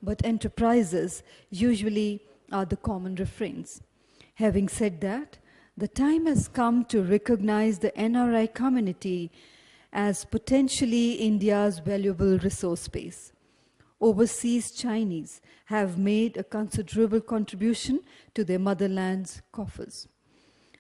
but enterprises usually are the common refrains. Having said that, the time has come to recognize the NRI community as potentially India's valuable resource base. Overseas Chinese have made a considerable contribution to their motherland's coffers.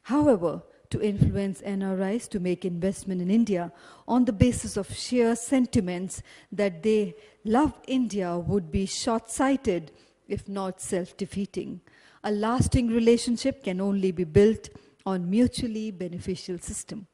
However, to influence NRIs to make investment in India on the basis of sheer sentiments that they love India would be short-sighted, if not self-defeating. A lasting relationship can only be built on mutually beneficial system.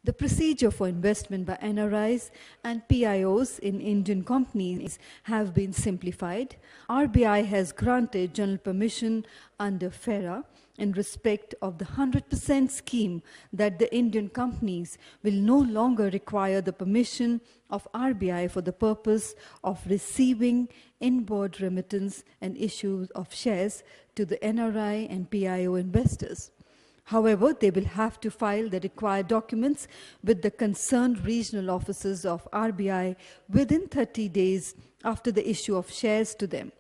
The procedure for investment by NRIs and PIOs in Indian companies have been simplified. RBI has granted general permission under FERA in respect of the 100% scheme that the Indian companies will no longer require the permission of RBI for the purpose of receiving inward remittance and issue of shares to the NRI and PIO investors. However, they will have to file the required documents with the concerned regional offices of RBI within 30 days after the issue of shares to them.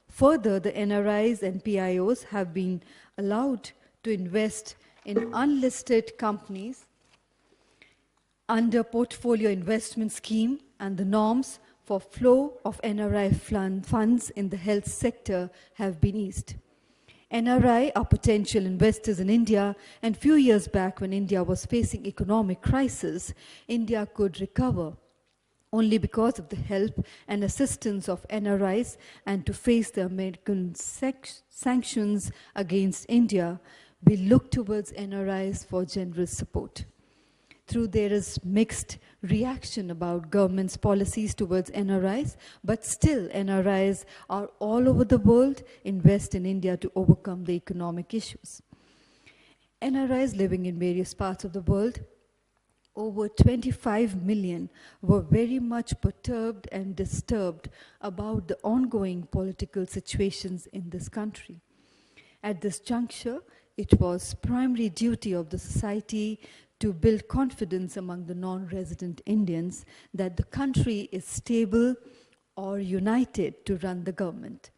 Further, the NRIs and PIOs have been allowed to invest in unlisted companies under portfolio investment scheme, and the norms for flow of NRI funds in the health sector have been eased. NRI are potential investors in India, and few years back when India was facing economic crisis, India could recover only because of the help and assistance of NRIs, and to face the American sanctions against India, we look towards NRIs for generous support. Though there is mixed reaction about government's policies towards NRIs, but still NRIs are all over the world invest in India to overcome the economic issues. NRIs living in various parts of the world, over 25 million, were very much perturbed and disturbed about the ongoing political situations in this country. At this juncture, it was primary duty of the society to build confidence among the non-resident Indians that the country is stable or united to run the government.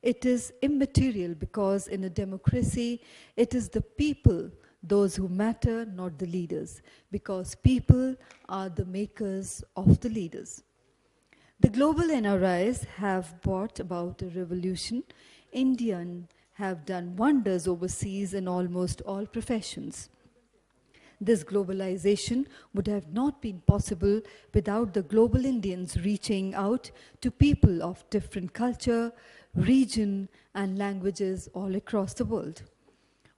It is immaterial because in a democracy, it is the people, those who matter, not the leaders, because people are the makers of the leaders. The global NRIs have brought about a revolution. Indians have done wonders overseas in almost all professions. This globalization would have not been possible without the global Indians reaching out to people of different culture, region, and languages all across the world.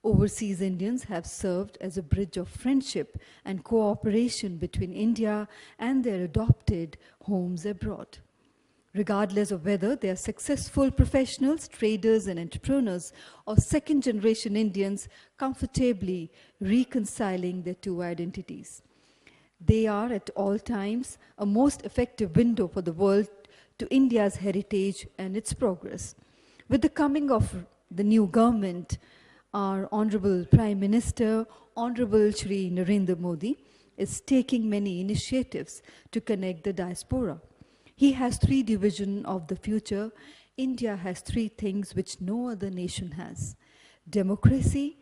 Overseas Indians have served as a bridge of friendship and cooperation between India and their adopted homes abroad. Regardless of whether they are successful professionals, traders, and entrepreneurs, or second-generation Indians comfortably reconciling their two identities. They are at all times a most effective window for the world to India's heritage and its progress. With the coming of the new government, our Honorable Prime Minister, Honorable Shri Narendra Modi, is taking many initiatives to connect the diaspora. He has three divisions of the future. India has three things which no other nation has: democracy,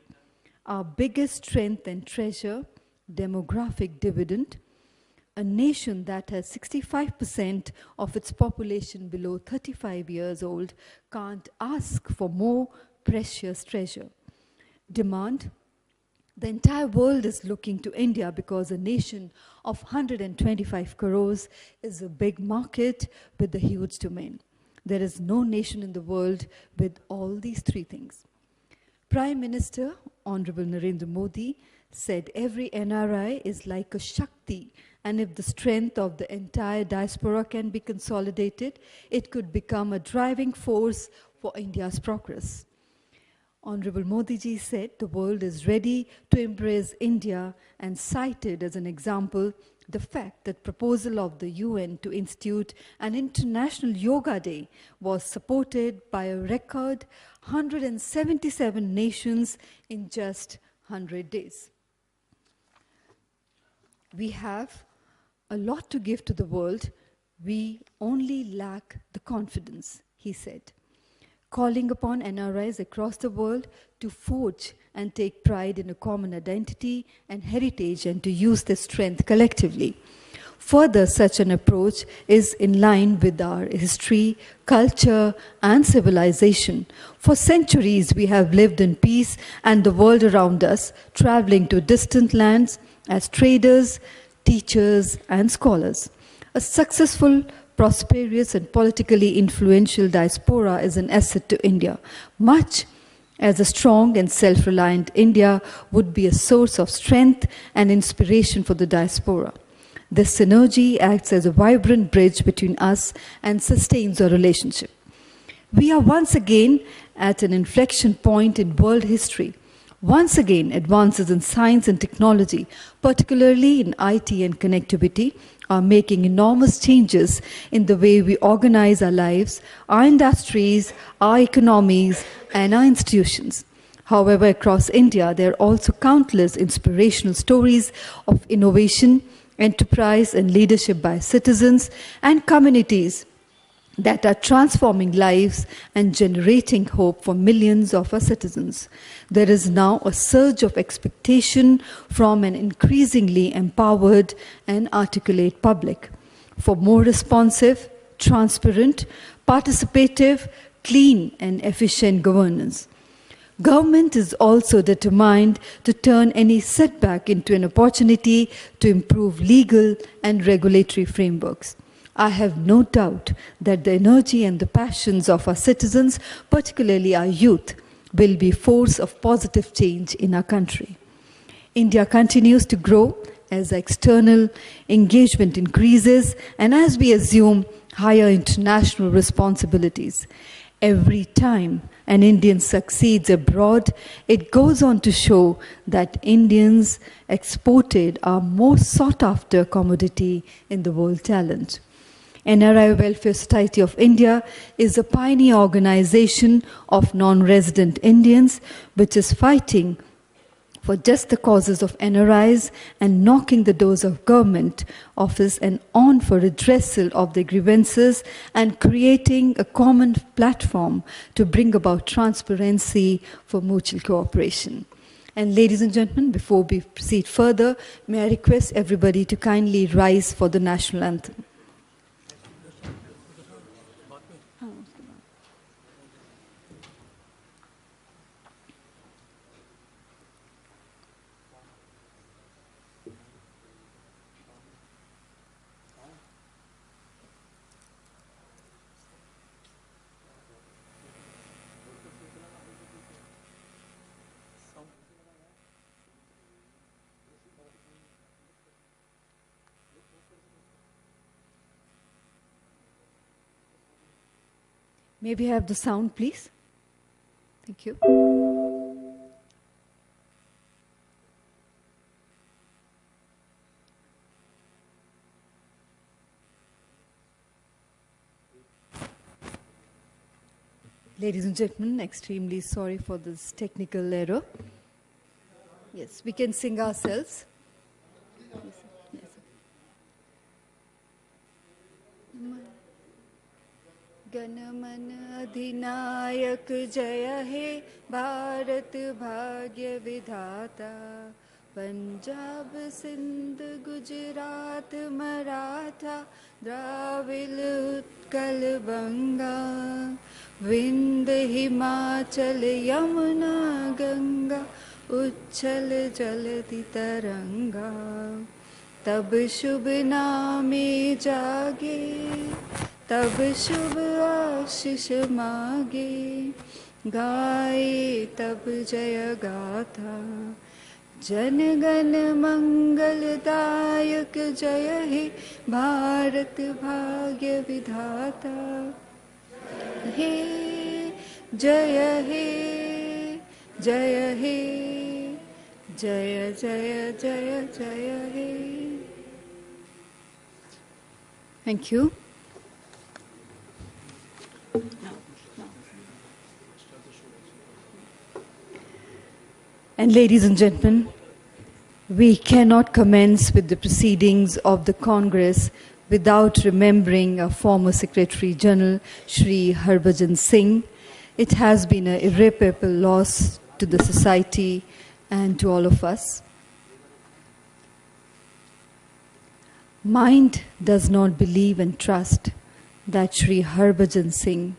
our biggest strength and treasure, demographic dividend, a nation that has 65% of its population below 35 years old can't ask for more precious treasure. Demand, the entire world is looking to India because a nation of 125 crores is a big market with a huge domain. There is no nation in the world with all these three things. Prime Minister, Honorable Narendra Modi, said every NRI is like a Shakti, and if the strength of the entire diaspora can be consolidated, it could become a driving force for India's progress. Honorable Modi ji said the world is ready to embrace India and cited as an example the fact that proposal of the UN to institute an International Yoga Day was supported by a record 177 nations in just 100 days. We have a lot to give to the world, We only lack the confidence, he said, calling upon NRIs across the world to forge and take pride in a common identity and heritage and to use their strength collectively. Further, such an approach is in line with our history, culture, and civilization. For centuries, we have lived in peace and the world around us, traveling to distant lands as traders, teachers, and scholars. A successful, prosperous, and politically influential diaspora is an asset to India, much as a strong and self-reliant India would be a source of strength and inspiration for the diaspora. This synergy acts as a vibrant bridge between us and sustains our relationship. We are once again at an inflection point in world history. Once again, advances in science and technology, particularly in IT and connectivity, are making enormous changes in the way we organize our lives, our industries, our economies, and our institutions. However, across India, there are also countless inspirational stories of innovation, enterprise, and leadership by citizens and communities that are transforming lives and generating hope for millions of our citizens. There is now a surge of expectation from an increasingly empowered and articulate public for more responsive, transparent, participative, clean, and efficient governance. Government is also determined to turn any setback into an opportunity to improve legal and regulatory frameworks. I have no doubt that the energy and the passions of our citizens, particularly our youth, will be a force of positive change in our country. India continues to grow as external engagement increases and as we assume higher international responsibilities. Every time an Indian succeeds abroad, it goes on to show that Indians exported are more sought after commodity in the world talent. NRI Welfare Society of India is a pioneer organization of non-resident Indians which is fighting for just the causes of NRIs and knocking the doors of government office and on for redressal of their grievances and creating a common platform to bring about transparency for mutual cooperation. And ladies and gentlemen, before we proceed further, may I request everybody to kindly rise for the national anthem. May we have the sound, please? Thank you. Ladies and gentlemen, extremely sorry for this technical error. Yes, we can sing ourselves. Yes, yes. गणमन अधिनायक जय हे भारत भाग्य विधाता पंजाब सिंध गुजरात मराठा द्राविड़ उत्कल बंगा विंध्य हिमाचल यमुना गंगा उच्छल जलधि तरंगा तब शुभ नामे जागे तब शुभ आशीष मागे गाए तब जय गाथा जन गण मंगलदायक जय हे भारत भाग्य विधाता हे जय हे जय हे जय जय जय जय हे. Thank you. And ladies and gentlemen, we cannot commence with the proceedings of the Congress without remembering our former Secretary General, Shri Harbhajan Singh. It has been an irreparable loss to the society and to all of us. Mind does not believe and trust that Shri Harbhajan Singh,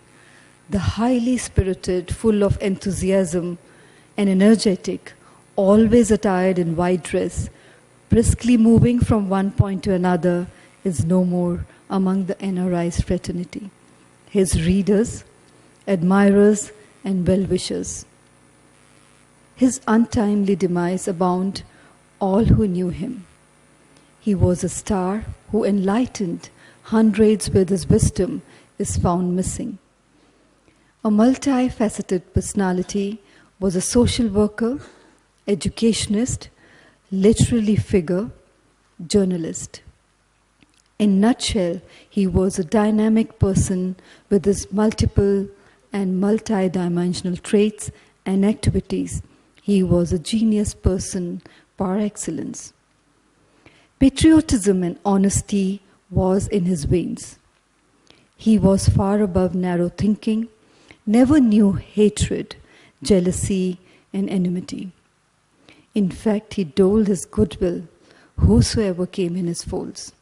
the highly spirited, full of enthusiasm and energetic, always attired in white dress, briskly moving from one point to another, is no more among the NRI's fraternity, his readers, admirers, and well-wishers. His untimely demise abound all who knew him. He was a star who enlightened hundreds with his wisdom is found missing. A multifaceted personality, was a social worker, educationist, literary figure, journalist. In a nutshell, he was a dynamic person with his multiple and multi-dimensional traits and activities. He was a genius person par excellence. Patriotism and honesty was in his veins. He was far above narrow thinking, never knew hatred, jealousy, and enmity. In fact, he doled his goodwill whosoever came in his folds.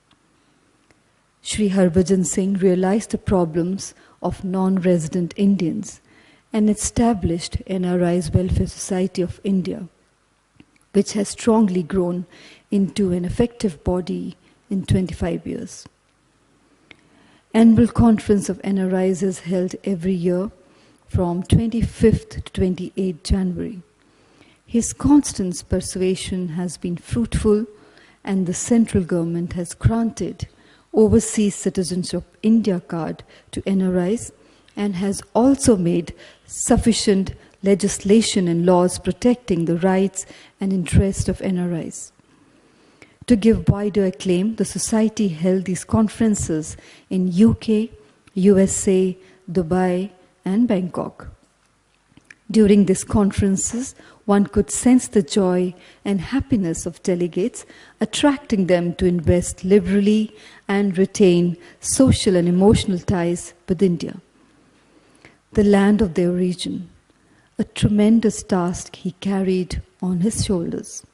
Shri Harbhajan Singh realized the problems of non-resident Indians and established NRI's Welfare Society of India, which has strongly grown into an effective body in 25 years. Annual conference of NRIs is held every year from 25th to 28th January. His constant persuasion has been fruitful, and the central government has granted Overseas Citizens of India card to NRIs and has also made sufficient legislation and laws protecting the rights and interests of NRIs. To give wider acclaim, the Society held these conferences in UK, USA, Dubai, and Bangkok. During these conferences, one could sense the joy and happiness of delegates, attracting them to invest liberally and retain social and emotional ties with India, the land of their origin. A tremendous task he carried on his shoulders.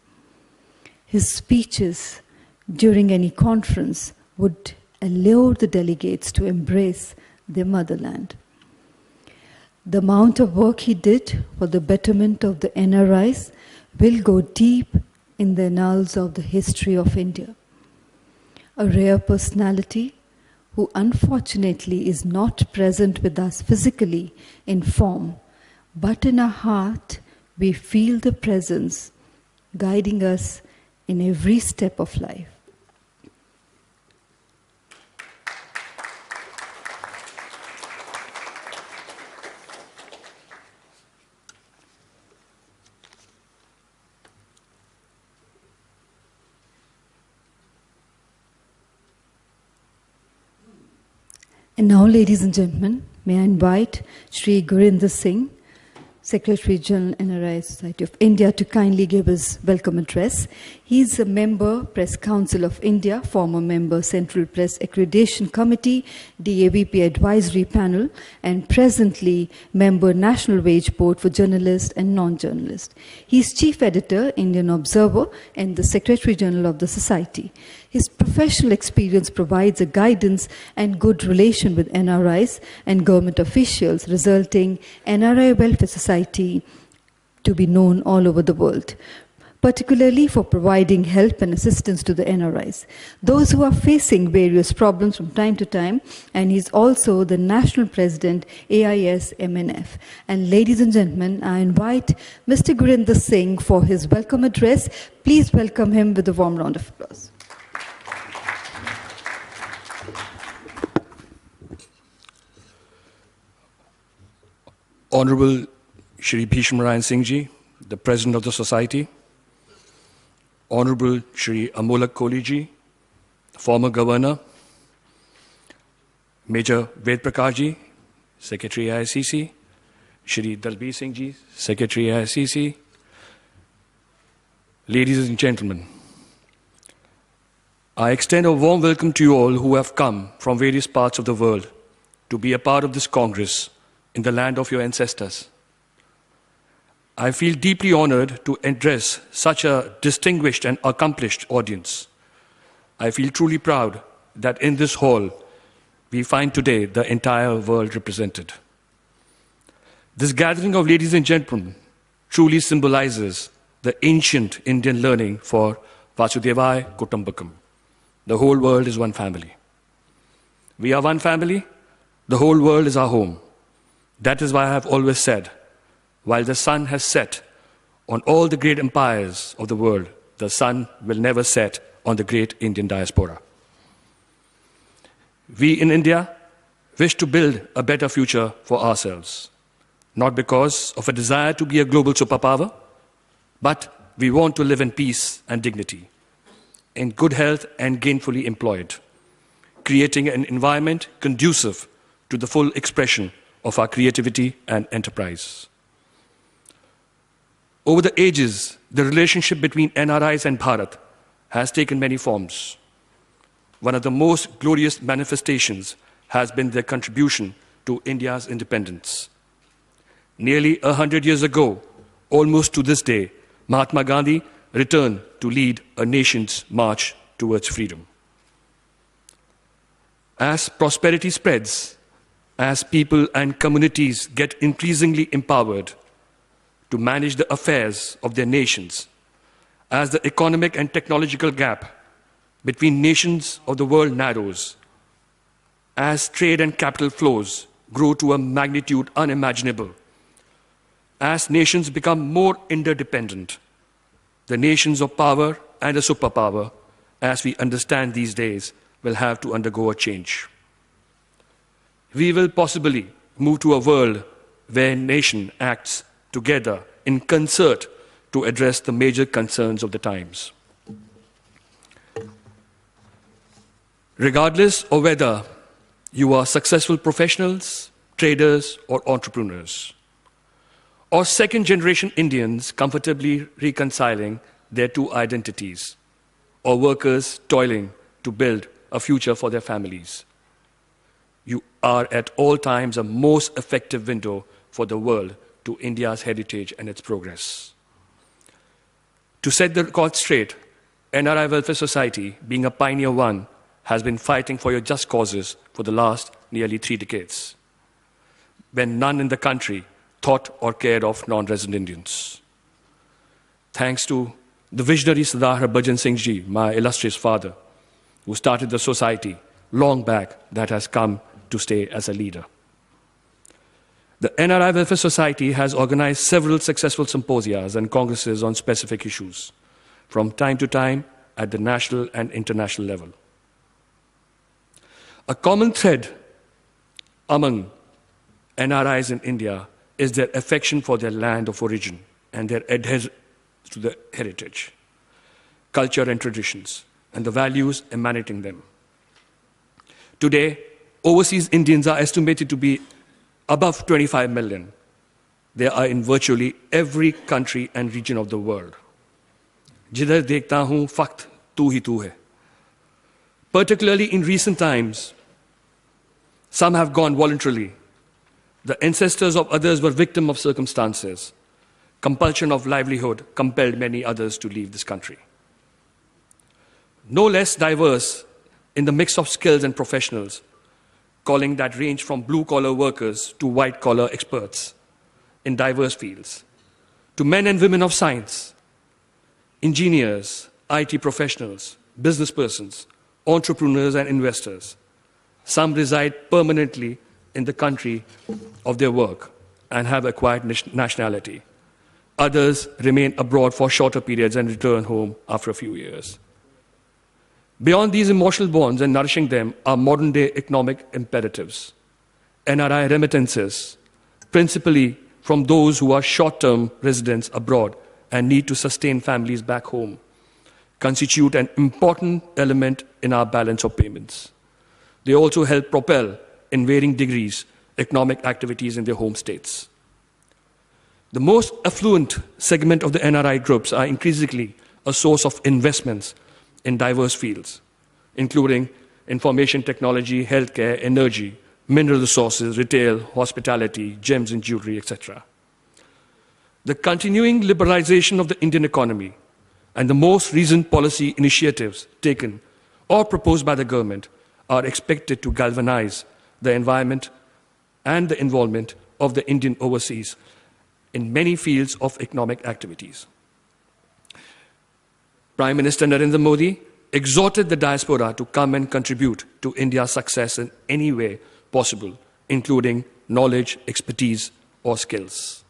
His speeches during any conference would allure the delegates to embrace their motherland. The amount of work he did for the betterment of the NRIs will go deep in the annals of the history of India. A rare personality who unfortunately is not present with us physically in form, but in our heart we feel the presence guiding us in every step of life. And now, ladies and gentlemen, may I invite Shri Gurinder Singh, Secretary General, NRI Society of India, to kindly give his welcome address. He is a member, Press Council of India, former member, Central Press Accreditation Committee, DAVP Advisory Panel, and presently member, National Wage Board for Journalists and Non-Journalists. He is Chief Editor, Indian Observer, and the Secretary General of the Society. His professional experience provides a guidance and good relation with NRIs and government officials, resulting NRI Welfare Society to be known all over the world, particularly for providing help and assistance to the NRIs, those who are facing various problems from time to time, and he's also the National President, AIS MNF. And ladies and gentlemen, I invite Mr. Gurinder Singh for his welcome address. Please welcome him with a warm round of applause. Honorable Shri Bhishmarayan Singh Ji, the President of the Society, Honorable Shri Amolak Kohli Ji, former Governor, Major Ved Prakash Ji, Secretary IICC, Shri Dalbir Singh Ji, Secretary IICC, ladies and gentlemen, I extend a warm welcome to you all who have come from various parts of the world to be a part of this Congress in the land of your ancestors. I feel deeply honored to address such a distinguished and accomplished audience. I feel truly proud that in this hall we find today the entire world represented. This gathering of ladies and gentlemen truly symbolizes the ancient Indian learning for Vasudevaya Kutumbakam. The whole world is one family. We are one family. The whole world is our home. That is why I have always said, while the sun has set on all the great empires of the world, the sun will never set on the great Indian diaspora. We in India wish to build a better future for ourselves, not because of a desire to be a global superpower, but we want to live in peace and dignity, in good health and gainfully employed, creating an environment conducive to the full expression of our creativity and enterprise. Over the ages, the relationship between NRIs and Bharat has taken many forms. One of the most glorious manifestations has been their contribution to India's independence. Nearly 100 years ago, almost to this day, Mahatma Gandhi returned to lead a nation's march towards freedom. As prosperity spreads, as people and communities get increasingly empowered to manage the affairs of their nations, as the economic and technological gap between nations of the world narrows, as trade and capital flows grow to a magnitude unimaginable, as nations become more interdependent, the nations of power and a superpower, as we understand these days, will have to undergo a change. We will possibly move to a world where nation acts together in concert to address the major concerns of the times. Regardless of whether you are successful professionals, traders, or entrepreneurs, or second-generation Indians comfortably reconciling their two identities, or workers toiling to build a future for their families, you are at all times a most effective window for the world to India's heritage and its progress. To set the record straight, NRI Welfare Society, being a pioneer one, has been fighting for your just causes for the last nearly 3 decades, when none in the country thought or cared of non-resident Indians. Thanks to the visionary Sardar Harbhajan Singh Ji, my illustrious father, who started the society long back, that has come to stay as a leader. The NRI Welfare Society has organized several successful symposias and congresses on specific issues, from time to time at the national and international level. A common thread among NRIs in India is their affection for their land of origin and their adherence to the heritage, culture and traditions, and the values emanating them. Today, overseas Indians are estimated to be above 25 million. They are in virtually every country and region of the world. Jidhar dekhta hoon, fakt tu hi tu hai. Particularly in recent times, some have gone voluntarily. The ancestors of others were victims of circumstances. Compulsion of livelihood compelled many others to leave this country. No less diverse in the mix of skills and professionals, calling that range from blue-collar workers to white-collar experts in diverse fields, to men and women of science, engineers, IT professionals, business persons, entrepreneurs and investors. Some reside permanently in the country of their work and have acquired nationality. Others remain abroad for shorter periods and return home after a few years. Beyond these emotional bonds and nourishing them are modern-day economic imperatives. NRI remittances, principally from those who are short-term residents abroad and need to sustain families back home, constitute an important element in our balance of payments. They also help propel, in varying degrees, economic activities in their home states. The most affluent segment of the NRI groups are increasingly a source of investments in diverse fields, including information technology, healthcare, energy, mineral resources, retail, hospitality, gems and jewelry, etc. The continuing liberalization of the Indian economy and the most recent policy initiatives taken or proposed by the government are expected to galvanize the environment and the involvement of the Indian overseas in many fields of economic activities. Prime Minister Narendra Modi exhorted the diaspora to come and contribute to India's success in any way possible, including knowledge, expertise, or skills.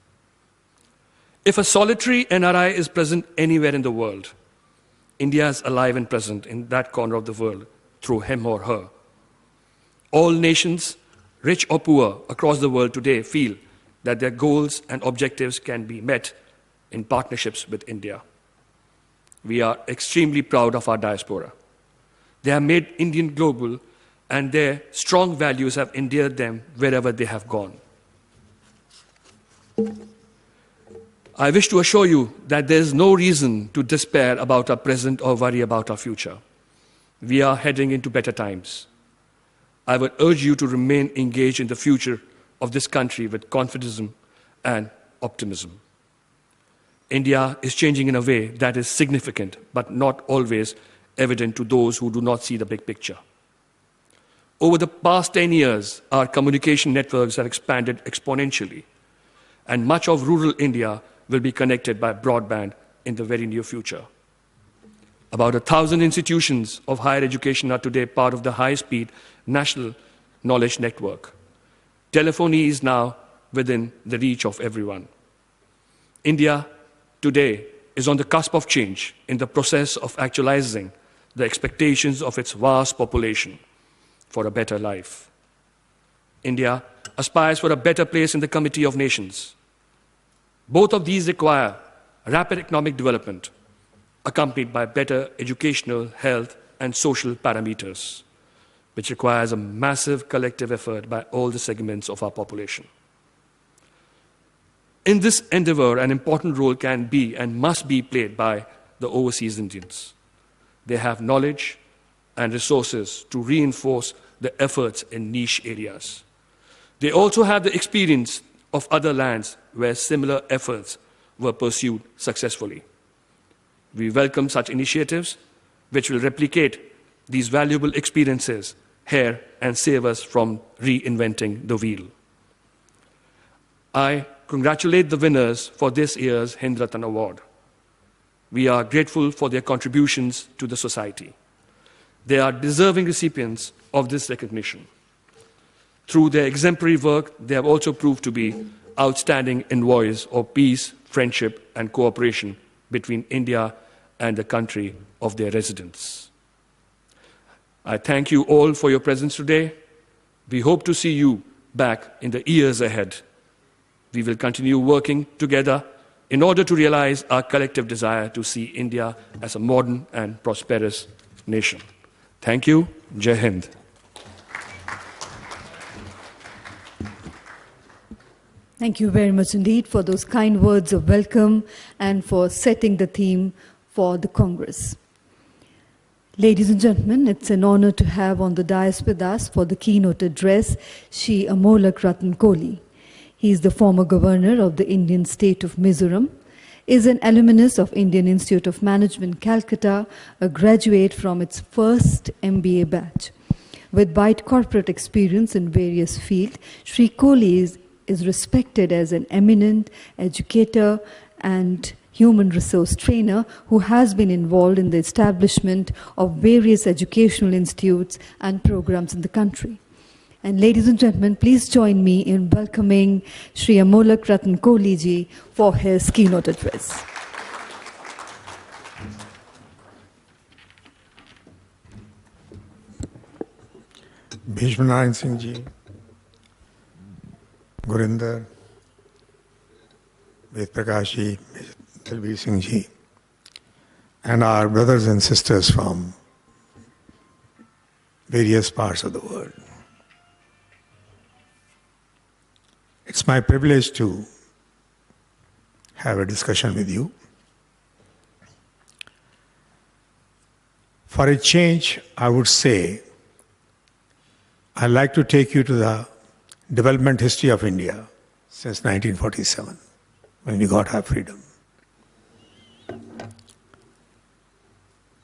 If a solitary NRI is present anywhere in the world, India is alive and present in that corner of the world through him or her. All nations, rich or poor, across the world today feel that their goals and objectives can be met in partnerships with India. We are extremely proud of our diaspora. They have made Indian global, and their strong values have endeared them wherever they have gone. I wish to assure you that there is no reason to despair about our present or worry about our future. We are heading into better times. I would urge you to remain engaged in the future of this country with confidence and optimism. India is changing in a way that is significant, but not always evident to those who do not see the big picture. Over the past 10 years, our communication networks have expanded exponentially, and much of rural India will be connected by broadband in the very near future. About 1,000 institutions of higher education are today part of the high-speed national knowledge network. Telephony is now within the reach of everyone. India today is on the cusp of change in the process of actualizing the expectations of its vast population for a better life. India aspires for a better place in the Committee of Nations. Both of these require rapid economic development, accompanied by better educational, health, and social parameters, which requires a massive collective effort by all the segments of our population. In this endeavor, an important role can be and must be played by the overseas Indians. They have knowledge and resources to reinforce the efforts in niche areas. They also have the experience of other lands where similar efforts were pursued successfully. We welcome such initiatives which will replicate these valuable experiences here and save us from reinventing the wheel. I congratulate the winners for this year's Hind Ratan Award. We are grateful for their contributions to the society. They are deserving recipients of this recognition. Through their exemplary work, they have also proved to be outstanding envoys of peace, friendship, and cooperation between India and the country of their residence. I thank you all for your presence today. We hope to see you back in the years ahead. We will continue working together in order to realize our collective desire to see India as a modern and prosperous nation. Thank you. Jai Hind. Thank you very much indeed for those kind words of welcome and for setting the theme for the Congress. Ladies and gentlemen, it's an honor to have on the dais with us for the keynote address Shri Amolak Ratan Kohli. He is the former governor of the Indian state of Mizoram, is an alumnus of Indian Institute of Management, Calcutta, a graduate from its first MBA batch. With wide corporate experience in various fields, Shri Kohli is respected as an eminent educator and human resource trainer who has been involved in the establishment of various educational institutes and programs in the country. And ladies and gentlemen, please join me in welcoming Shri Amolak Ratan Kohli ji for his keynote address. Bhishma Singh ji, Gurinder, Ved Prakash ji, Dalbir Singh ji, and our brothers and sisters from various parts of the world. It's my privilege to have a discussion with you. For a change, I would say, I'd like to take you to the development history of India since 1947, when we got our freedom.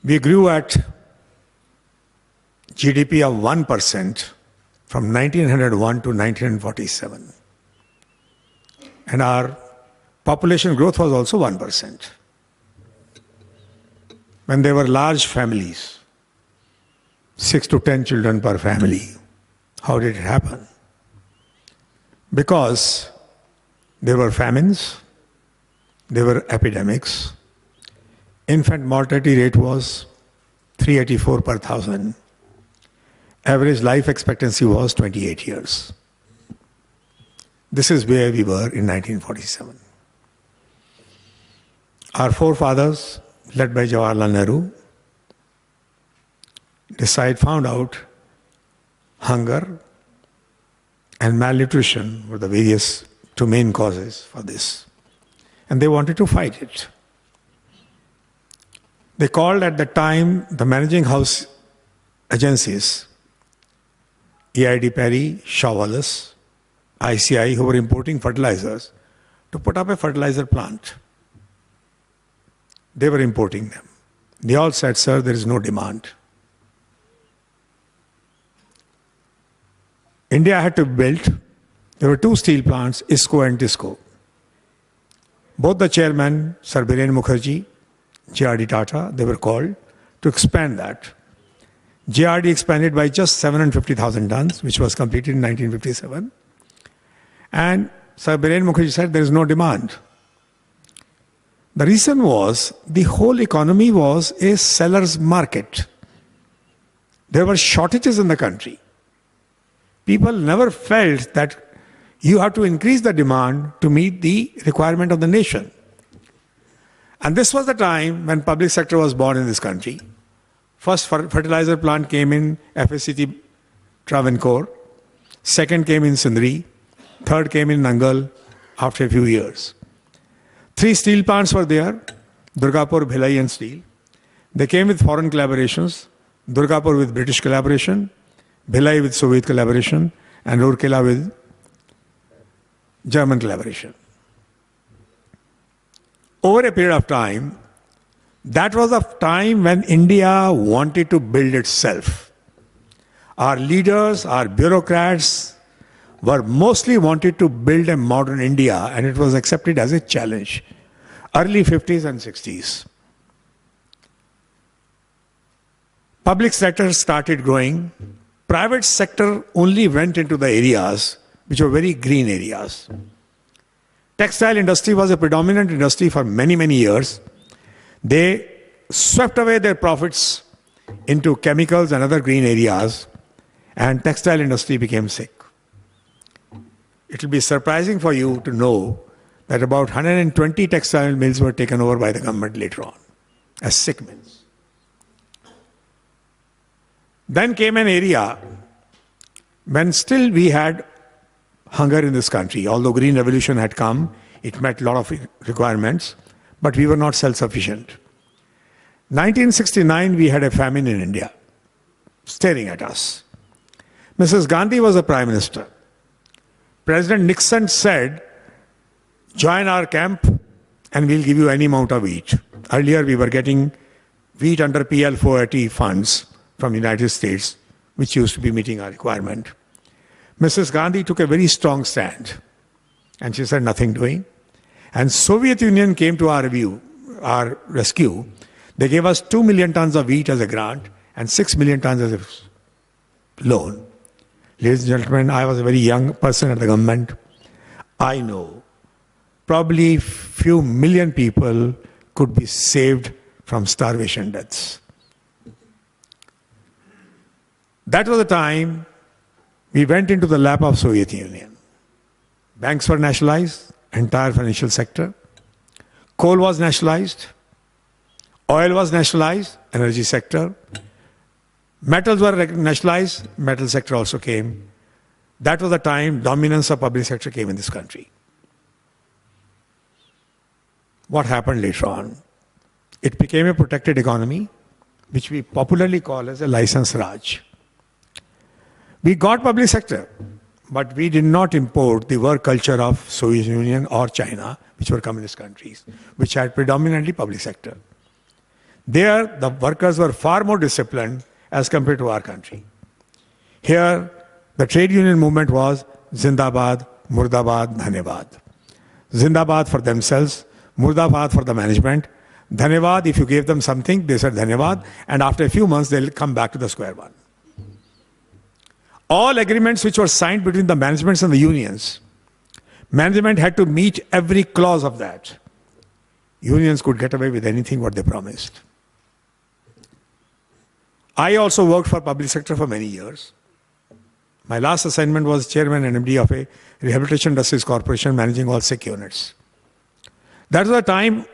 We grew at GDP of 1% from 1901 to 1947. And our population growth was also 1%. When there were large families, 6 to 10 children per family, how did it happen? Because there were famines, there were epidemics. Infant mortality rate was 384 per thousand. Average life expectancy was 28 years. This is where we were in 1947. Our forefathers, led by Jawaharlal Nehru, found out hunger and malnutrition were the various two main causes for this. And they wanted to fight it. They called at the time the managing house agencies, E.I.D. Perry, Shaw Wallace, ICI, who were importing fertilizers, to put up a fertilizer plant. They were importing them. They all said, sir, there is no demand. India had to build, there were two steel plants, ISCO and TISCO. Both the chairman, Sir Biren Mukherjee, JRD Tata, they were called to expand that. JRD expanded by just 750,000 tons, which was completed in 1957. And Sir Biren Mukherjee said there is no demand. The reason was the whole economy was a seller's market. There were shortages in the country. People never felt that you have to increase the demand to meet the requirement of the nation. And this was the time when public sector was born in this country. First fertilizer plant came in FSCT Travancore. Second came in Sindri. Third came in Nangal after a few years. 3 steel plants were there, Durgapur, Bhilai and Steel. They came with foreign collaborations, Durgapur with British collaboration, Bhilai with Soviet collaboration, and Rourkela with German collaboration. Over a period of time, that was a time when India wanted to build itself. Our leaders, our bureaucrats were mostly wanted to build a modern India, and it was accepted as a challenge. Early 50s and 60s. Public sector started growing. Private sector only went into the areas which were very green areas. Textile industry was a predominant industry for many, many years. They swept away their profits into chemicals and other green areas, and textile industry became sick. It will be surprising for you to know that about 120 textile mills were taken over by the government later on as sick mills. Then came an area when still we had hunger in this country. Although Green Revolution had come, it met a lot of requirements, but we were not self-sufficient. 1969, we had a famine in India, staring at us. Mrs. Gandhi was the Prime Minister. President Nixon said, join our camp and we'll give you any amount of wheat. Earlier, we were getting wheat under PL 480 funds from the United States, which used to be meeting our requirement. Mrs. Gandhi took a very strong stand, and she said nothing doing. And Soviet Union came to our rescue. They gave us 2 million tons of wheat as a grant and 6 million tons as a loan. Ladies and gentlemen, I was a very young person at the government. I know probably few million people could be saved from starvation deaths. That was the time we went into the lap of Soviet Union. Banks were nationalized, entire financial sector. Coal was nationalized. Oil was nationalized, energy sector. Metals were nationalized, metal sector also came. That was the time dominance of public sector came in this country. What happened later on? It became a protected economy. which we popularly call as a license Raj. We got public sector, but we did not import the work culture of Soviet Union or China, which were communist countries, which had predominantly public sector. There, the workers were far more disciplined as compared to our country. Here, the trade union movement was Zindabad, Murdabad, Dhanyavad. Zindabad for themselves, Murdabad for the management. Dhanyavad, if you gave them something, they said Dhanyavad, and after a few months, they'll come back to the square one. All agreements which were signed between the managements and the unions, management had to meet every clause of that. Unions could get away with anything what they promised. I also worked for public sector for many years. My last assignment was chairman and MD of a rehabilitation industries corporation managing all sick units. That was the time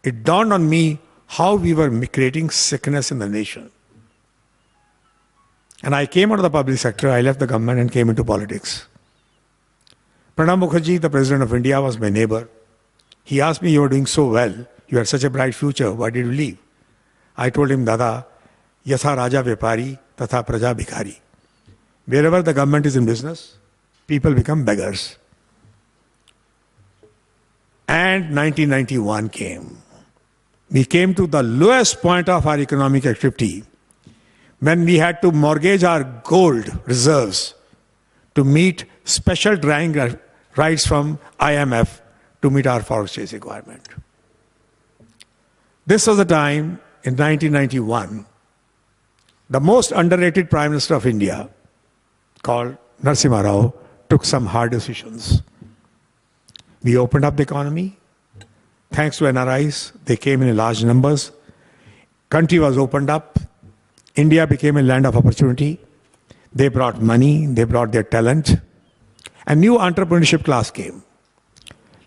it dawned on me how we were creating sickness in the nation. And I came out of the public sector, I left the government and came into politics. Pranab Mukherjee, the President of India, was my neighbor. He asked me, you were doing so well, you had such a bright future, why did you leave? I told him, Dada, yatha raja vepari, tatha praja bhikhari. Wherever the government is in business, people become beggars. And 1991 came. We came to the lowest point of our economic activity when we had to mortgage our gold reserves to meet special drying rights from IMF to meet our forex chase requirement. This was the time in 1991, the most underrated Prime Minister of India, called Narasimha Rao, took some hard decisions. We opened up the economy. Thanks to NRIs, they came in large numbers. Country was opened up. India became a land of opportunity. They brought money, they brought their talent. A new entrepreneurship class came.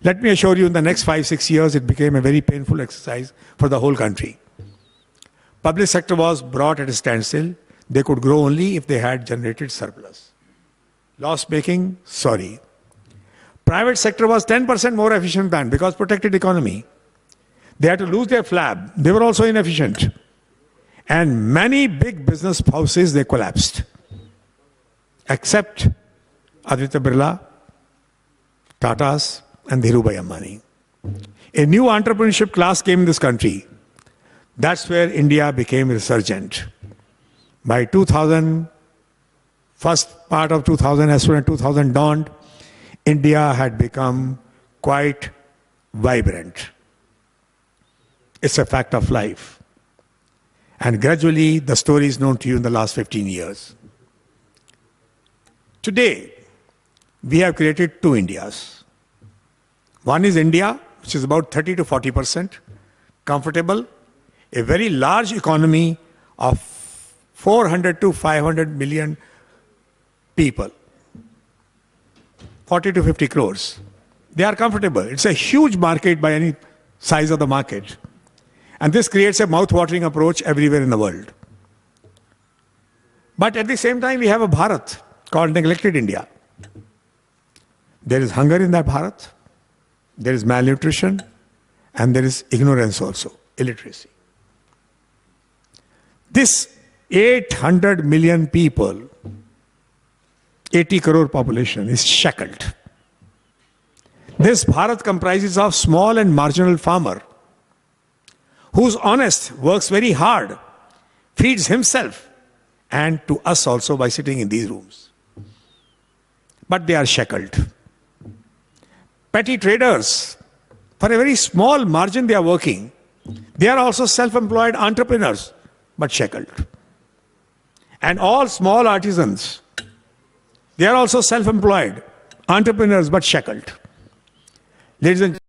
Let me assure you, in the next 5-6 years, it became a very painful exercise for the whole country. Public sector was brought at a standstill. They could grow only if they had generated surplus. Loss making, sorry. Private sector was 10% more efficient than, because protected economy. They had to lose their flab. They were also inefficient. And many big business houses, they collapsed. Except Aditya Birla, Tatas, and Dhirubhai Ambani. A new entrepreneurship class came in this country. That's where India became resurgent. By 2000, first part of 2000, as soon as 2000 dawned, India had become quite vibrant. It's a fact of life. And gradually, the story is known to you in the last 15 years. Today, we have created two Indias. One is India, which is about 30 to 40%, comfortable, a very large economy of 400 to 500 million people, 40 to 50 crores. They are comfortable. It's a huge market by any size of the market. And this creates a mouth-watering approach everywhere in the world. But at the same time, we have a Bharat called neglected India. There is hunger in that Bharat, there is malnutrition, and there is ignorance also, illiteracy. This 800 million people, 80 crore population is shackled. This Bharat comprises of small and marginal farmer who's honest, works very hard, feeds himself and to us also by sitting in these rooms. But they are shackled. Petty traders, for a very small margin they are working. They are also self-employed entrepreneurs, but shackled. And all small artisans, they are also self-employed entrepreneurs, but shackled. Ladies and